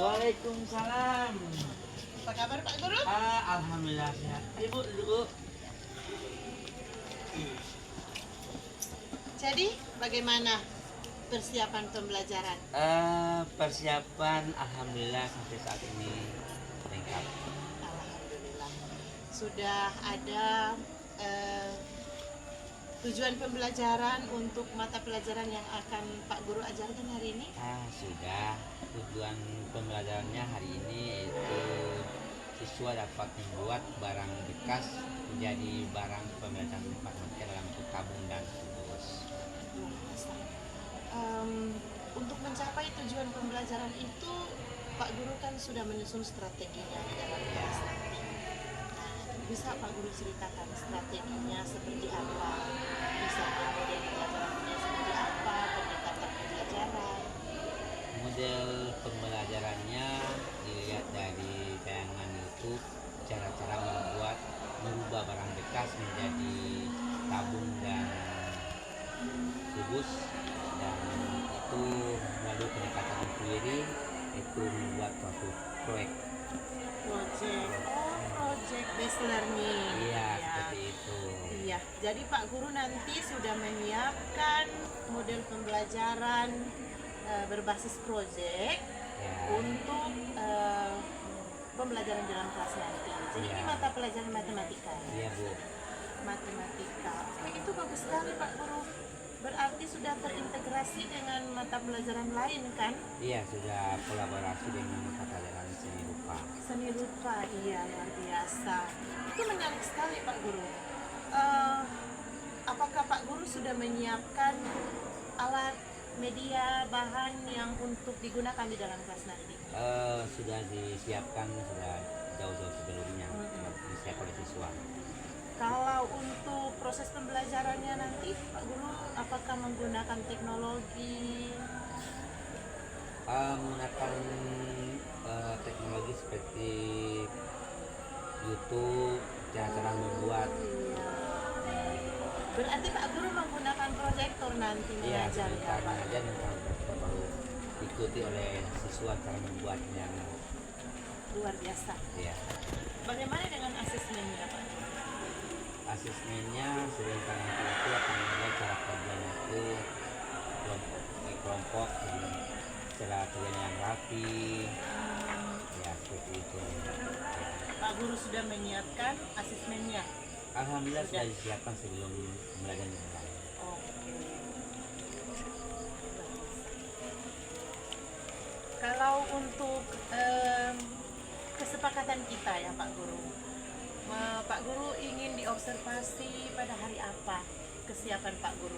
Waalaikumsalam. Apa kabar Pak Guru? Alhamdulillah sehat. Ibu duduk. Jadi bagaimana persiapan pembelajaran? Persiapan alhamdulillah sampai saat ini lengkap. Alhamdulillah. Sudah ada tujuan pembelajaran untuk mata pelajaran yang akan Pak Guru ajarkan hari ini? Sudah. Tujuan pembelajarannya hari ini yaitu siswa dapat membuat barang bekas menjadi barang pembelajaran matematika dalam bentuk tabung dan kubus. Untuk mencapai tujuan pembelajaran itu, Pak Guru kan sudah menyusun strateginya di dalam kelas nanti. Bisa Pak Guru ceritakan strateginya seperti apa? Misalnya model pembelajarannya seperti apa, pendekatan pembelajaran. Model pembelajarannya dilihat dari tayangan YouTube, cara-cara merubah barang bekas menjadi tabung dan kubus, dan itu melalui pendekatan empiri, itu membuat suatu proyek. Project based learning. Iya, Ya. seperti itu. Iya, jadi Pak Guru nanti sudah menyiapkan model pembelajaran berbasis proyek Ya. untuk pembelajaran dalam kelas nanti. Jadi Ya. ini mata pelajaran matematika. Iya, Bu. Matematika. Oke, itu bagus sekali Pak Guru. Berarti sudah terintegrasi dengan mata pelajaran lain kan? Iya, sudah kolaborasi dengan mata pelajaran seni rupa. Seni rupa, iya, luar biasa. Itu menarik sekali Pak Guru. Apakah Pak Guru sudah menyiapkan alat, media, bahan yang untuk digunakan di dalam kelas nanti? Sudah disiapkan, sudah jauh-jauh sebelumnya disiapkan oleh siswa. Kalau untuk proses pembelajarannya nanti Pak Guru apakah menggunakan teknologi? Menggunakan teknologi seperti YouTube, cara-cara membuat. Berarti Pak Guru menggunakan proyektor nanti Iya, mengajar ya sebentar Pak? mengajar dan baru diikuti oleh siswa cara membuatnya. Luar biasa. Iya. Bagaimana dengan asesmennya Pak? Asesmennya sebentar nanti itu akan melihat cara kerjanya itu kelompok dan cara kerjanya yang rapi. Ya, seperti itu. Pak Guru sudah menyiapkan asesmennya. Alhamdulillah sudah disiapkan sebelum belajar dimulai. Oke. Kalau untuk kesepakatan kita ya Pak Guru, Pak Guru ingin diobservasi pada hari apa kesiapan Pak Guru?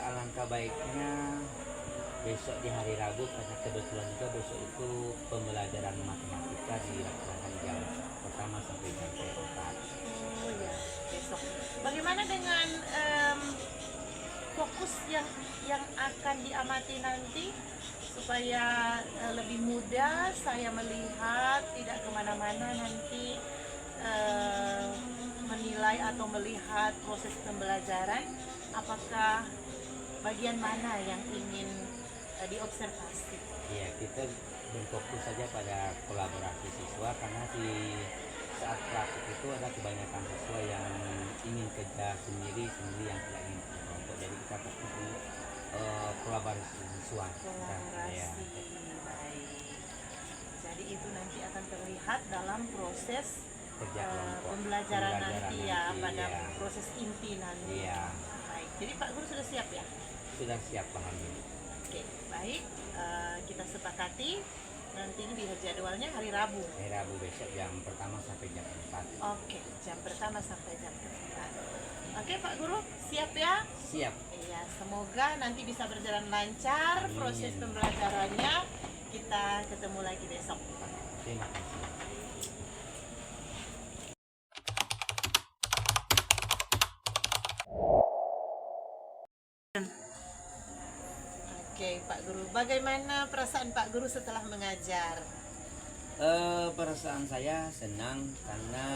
Alangkah baiknya besok di hari Rabu, karena kebetulan juga besok itu pembelajaran matematika dilaksanakan jam pertama sampai jam 4. Oh ya, besok. Bagaimana dengan fokus yang akan diamati nanti supaya lebih mudah saya melihat, tidak kemana-mana nanti menilai atau melihat proses pembelajaran, apakah bagian mana yang ingin diobservasi? Ya, kita berfokus saja pada kolaborasi siswa, karena di saat praktik itu ada kebanyakan siswa yang ingin kerja sendiri yang tidak ingin kelompok. Jadi kita fokus di kolaborasi siswa. Kolaborasi, baik. Jadi itu nanti akan terlihat dalam proses Kerja kelompok. pembelajaran nanti ya, pada ya. proses inti nanti. Iya, Baik. Jadi Pak Guru sudah siap ya? sudah siap paham. Oke, baik. Kita sepakati nanti ini di jadwalnya hari Rabu. Hari Rabu besok jam pertama sampai jam 4. Oke, jam pertama sampai jam ke-4. Oke Pak Guru, siap ya? Siap. Iya, semoga nanti bisa berjalan lancar Amin. proses pembelajarannya. Kita ketemu lagi besok. Terima kasih. Oke Pak Guru, bagaimana perasaan Pak Guru setelah mengajar? Perasaan saya senang karena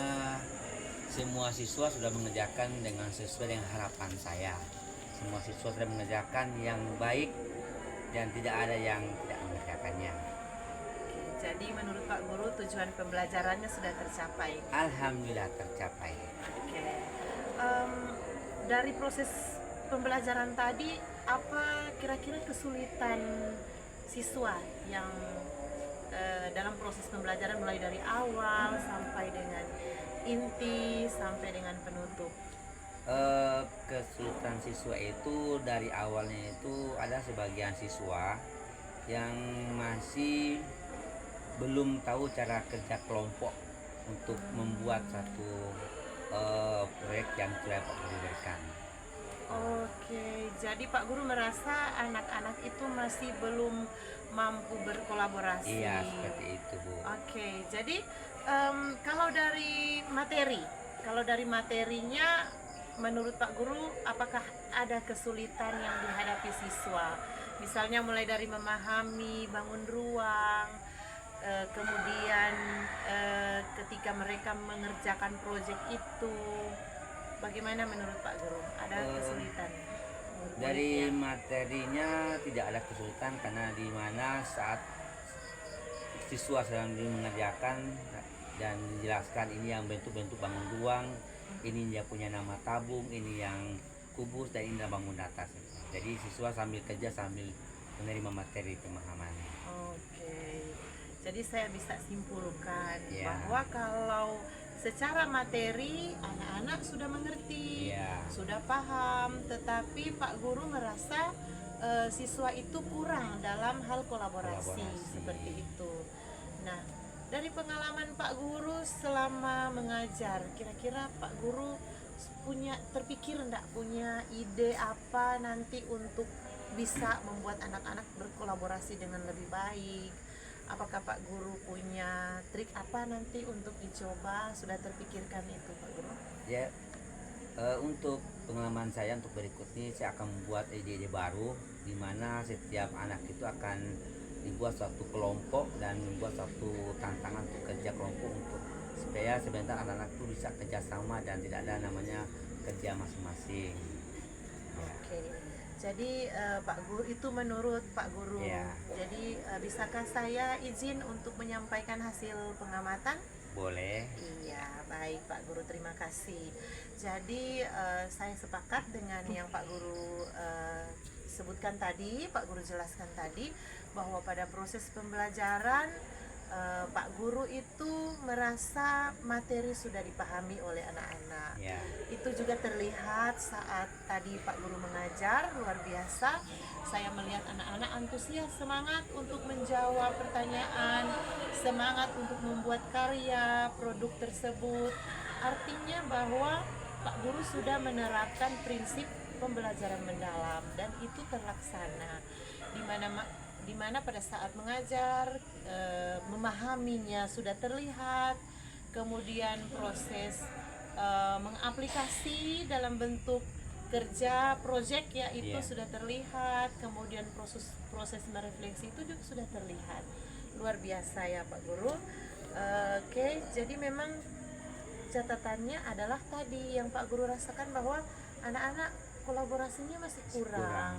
semua siswa sudah mengerjakan dengan sesuai dengan harapan saya. Semua siswa sudah mengerjakan yang baik dan tidak ada yang tidak mengerjakannya. Jadi menurut Pak Guru tujuan pembelajarannya sudah tercapai. Alhamdulillah tercapai. Oke. Em, dari proses pembelajaran tadi, apa kira-kira kesulitan siswa yang dalam proses pembelajaran mulai dari awal sampai dengan inti sampai dengan penutup? Kesulitan siswa itu dari awalnya itu ada sebagian siswa yang masih belum tahu cara kerja kelompok untuk membuat satu proyek yang sudah Pak Guru berikan. Oke, jadi Pak Guru merasa anak-anak itu masih belum mampu berkolaborasi. Iya, seperti itu, Bu. Oke, jadi kalau dari materinya, menurut Pak Guru, apakah ada kesulitan yang dihadapi siswa? Misalnya mulai dari memahami bangun ruang, kemudian ketika mereka mengerjakan proyek itu, bagaimana menurut Pak Guru? Ada kesulitan? Dari materinya tidak ada kesulitan karena di mana saat siswa sedang mengerjakan dan dijelaskan ini yang bentuk-bentuk bangun ruang, ini dia punya nama tabung, ini yang kubus, dan ini bangun atas. Jadi siswa sambil kerja sambil menerima materi pemahaman. Oke, jadi saya bisa simpulkan Ya. bahwa kalau secara materi anak-anak sudah mengerti, Ya. sudah paham, tetapi Pak Guru merasa siswa itu kurang dalam hal kolaborasi. Seperti itu. Nah, dari pengalaman Pak Guru selama mengajar, kira-kira Pak Guru terpikir enggak punya ide apa nanti untuk bisa membuat anak-anak berkolaborasi dengan lebih baik? Apakah Pak Guru punya trik apa nanti untuk dicoba? Sudah terpikirkan itu Pak Guru? Ya, untuk pengalaman saya untuk berikutnya saya akan membuat ide-ide baru di mana setiap anak itu akan dibuat suatu kelompok dan membuat suatu tantangan untuk kerja kelompok untuk supaya sebentar anak-anak itu bisa kerjasama dan tidak ada namanya kerja masing-masing. Ya. Oke, jadi Pak Guru itu menurut Pak Guru. Ya. Jadi bisakah saya izin untuk menyampaikan hasil pengamatan? Boleh. Iya, baik Pak Guru, terima kasih. Jadi saya sepakat dengan yang Pak Guru sebutkan tadi, Pak Guru jelaskan tadi, bahwa pada proses pembelajaran Pak Guru itu merasa materi sudah dipahami oleh anak-anak. Ya. Itu juga terlihat saat tadi Pak Guru mengajar, luar biasa. Saya melihat anak-anak antusias, semangat untuk menjawab pertanyaan, semangat untuk membuat karya produk tersebut. Artinya bahwa Pak Guru sudah menerapkan prinsip pembelajaran mendalam dan itu terlaksana. Di mana pada saat mengajar memahaminya sudah terlihat, kemudian proses mengaplikasi dalam bentuk kerja proyek ya itu sudah terlihat, kemudian proses merefleksi itu juga sudah terlihat. Luar biasa ya Pak Guru. Oke, jadi memang catatannya adalah tadi yang Pak Guru rasakan bahwa anak-anak kolaborasinya masih kurang.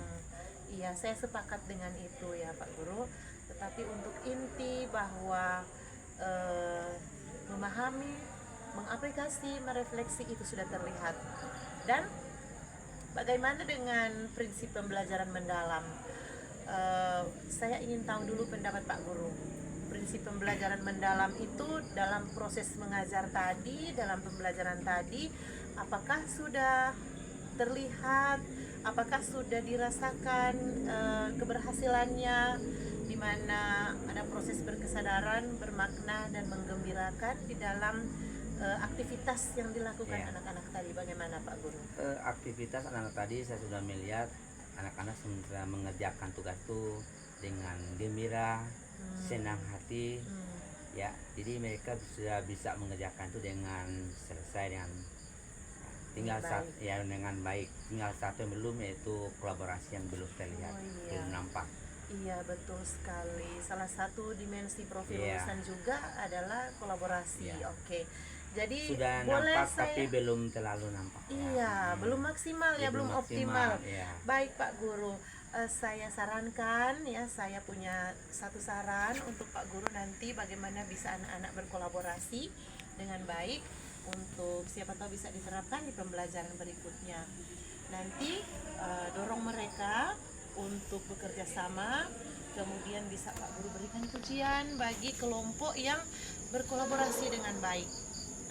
Iya, saya sepakat dengan itu ya Pak Guru. Tetapi untuk inti bahwa memahami, mengaplikasi, merefleksi itu sudah terlihat. Dan bagaimana dengan prinsip pembelajaran mendalam? Saya ingin tahu dulu pendapat Pak Guru. Prinsip pembelajaran mendalam itu dalam proses mengajar tadi, dalam pembelajaran tadi, apakah sudah terlihat, apakah sudah dirasakan keberhasilannya, di mana ada proses berkesadaran, bermakna dan menggembirakan di dalam aktivitas yang dilakukan anak-anak tadi. Bagaimana Pak Guru? Aktivitas anak-anak tadi saya sudah melihat anak-anak sudah mengerjakan tugas itu dengan gembira, senang hati, ya. Jadi mereka sudah bisa mengerjakan itu dengan selesai dengan dengan baik. Tinggal satu yang belum, yaitu kolaborasi yang belum terlihat, belum nampak. Iya, betul sekali. Salah satu dimensi profil lulusan juga adalah kolaborasi. Oke. Jadi sudah boleh nampak tapi belum terlalu nampak. Iya, belum maksimal ya, belum optimal. Ya. Baik Pak Guru. Saya sarankan ya, saya punya satu saran untuk Pak Guru nanti bagaimana bisa anak-anak berkolaborasi dengan baik untuk siapa tahu bisa diterapkan di pembelajaran berikutnya. Nanti dorong mereka untuk bekerja sama, kemudian bisa Pak Guru berikan pujian bagi kelompok yang berkolaborasi dengan baik.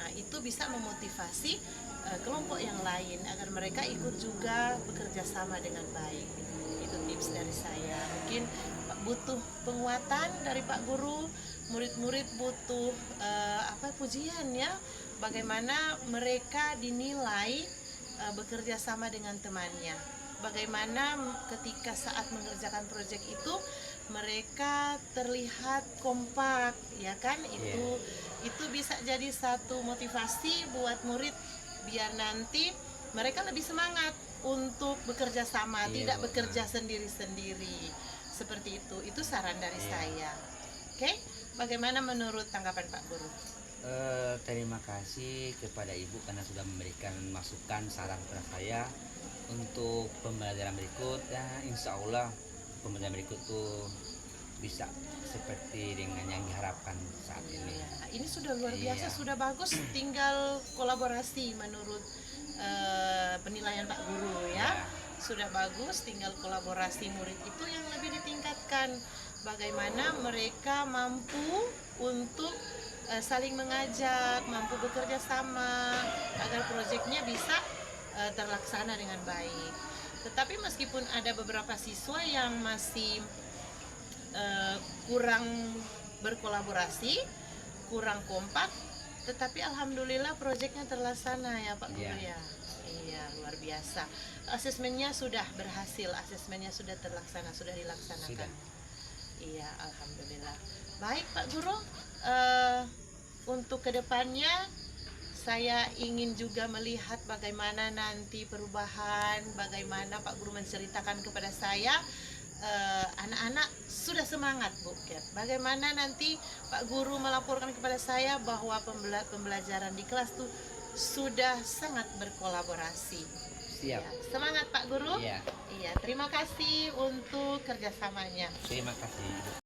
Nah, itu bisa memotivasi kelompok yang lain agar mereka ikut juga bekerja sama dengan baik. Itu tips dari saya. Mungkin butuh penguatan dari Pak Guru, murid-murid butuh pujian ya, bagaimana mereka dinilai bekerja sama dengan temannya, bagaimana ketika saat mengerjakan proyek itu mereka terlihat kompak, ya kan? Itu bisa jadi satu motivasi buat murid biar nanti mereka lebih semangat untuk bekerja sama, tidak bekerja sendiri-sendiri. Seperti itu saran dari saya. Oke, bagaimana menurut tanggapan Pak Guru? Terima kasih kepada Ibu karena sudah memberikan masukan saran kepada saya untuk pembelajaran berikut. Ya, insya Allah pembelajaran berikut tuh bisa seperti dengan yang diharapkan saat ini. Ini sudah luar biasa, sudah bagus. Tinggal kolaborasi menurut penilaian Pak Guru ya. Sudah bagus, tinggal kolaborasi murid itu yang lebih ditingkatkan. Bagaimana mereka mampu untuk saling mengajak, mampu bekerja sama agar proyeknya bisa terlaksana dengan baik. Tetapi meskipun ada beberapa siswa yang masih kurang berkolaborasi, kurang kompak, tetapi alhamdulillah proyeknya terlaksana ya Pak Guru ya. Iya, luar biasa. Asesmennya sudah berhasil, asesmennya sudah terlaksana, sudah dilaksanakan. Iya, alhamdulillah. Baik Pak Guru, untuk kedepannya saya ingin juga melihat bagaimana nanti perubahan, bagaimana Pak Guru menceritakan kepada saya anak-anak sudah semangat Bu Kat. Bagaimana nanti Pak Guru melaporkan kepada saya bahwa pembelajaran di kelas tuh sudah sangat berkolaborasi. Siap. Ya, semangat Pak Guru. Iya. Iya, terima kasih untuk kerjasamanya. Terima kasih.